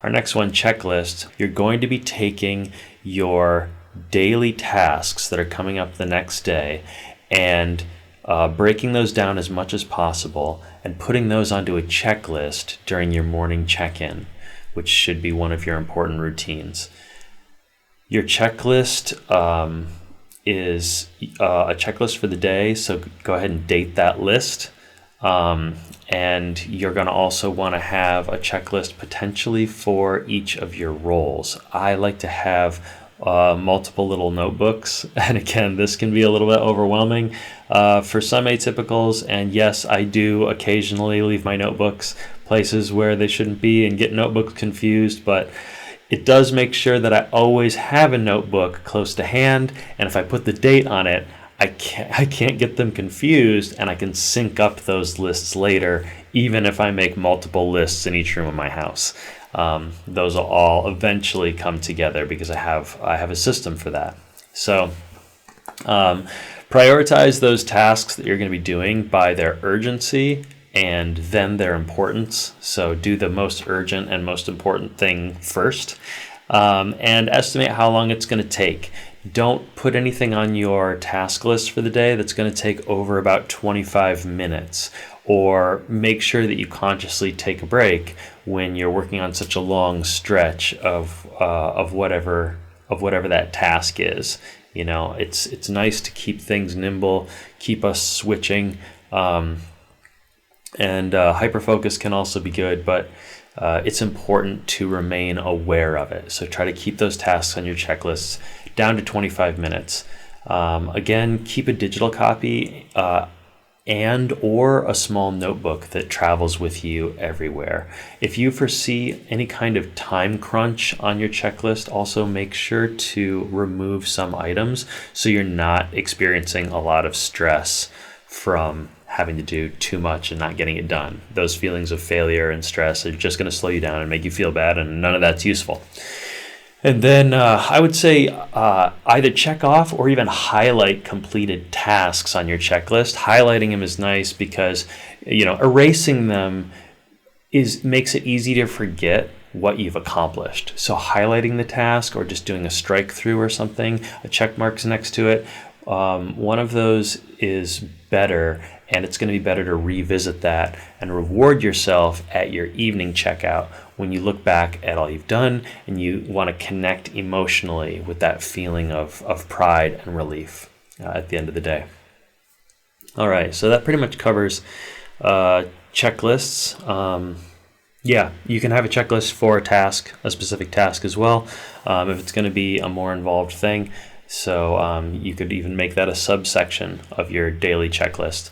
Our next one, checklist. You're going to be taking your daily tasks that are coming up the next day and breaking those down as much as possible and putting those onto a checklist during your morning check-in, which should be one of your important routines. Your checklist is a checklist for the day, so go ahead and date that list. And you're going to also want to have a checklist potentially for each of your roles. I like to have multiple little notebooks, and again, this can be a little bit overwhelming for some atypicals, and yes, I do occasionally leave my notebooks places where they shouldn't be and get notebooks confused, but it does make sure that I always have a notebook close to hand, and if I put the date on it, I can't get them confused, and I can sync up those lists later, even if I make multiple lists in each room of my house. Those will all eventually come together because I have a system for that. So prioritize those tasks that you're going to be doing by their urgency and then their importance. So do the most urgent and most important thing first, and estimate how long it's going to take. Don't put anything on your task list for the day that's going to take over about 25 minutes, or make sure that you consciously take a break when you're working on such a long stretch of whatever that task is. You know, it's nice to keep things nimble, keep us switching, and hyperfocus can also be good, but it's important to remain aware of it. So try to keep those tasks on your checklists down to 25 minutes. Again, keep a digital copy and or a small notebook that travels with you everywhere. If you foresee any kind of time crunch on your checklist, also make sure to remove some items so you're not experiencing a lot of stress from having to do too much and not getting it done. Those feelings of failure and stress are just going to slow you down and make you feel bad, and none of that's useful. And then I would say either check off or even highlight completed tasks on your checklist. Highlighting them is nice because, you know, erasing them makes it easy to forget what you've accomplished. So highlighting the task or just doing a strike through or something, a check mark's next to it, one of those is better, and it's going to be better to revisit that and reward yourself at your evening checkout when you look back at all you've done and you want to connect emotionally with that feeling of pride and relief at the end of the day. All right, so that pretty much covers checklists. Yeah, you can have a checklist for a specific task as well, if it's going to be a more involved thing. So you could even make that a subsection of your daily checklist.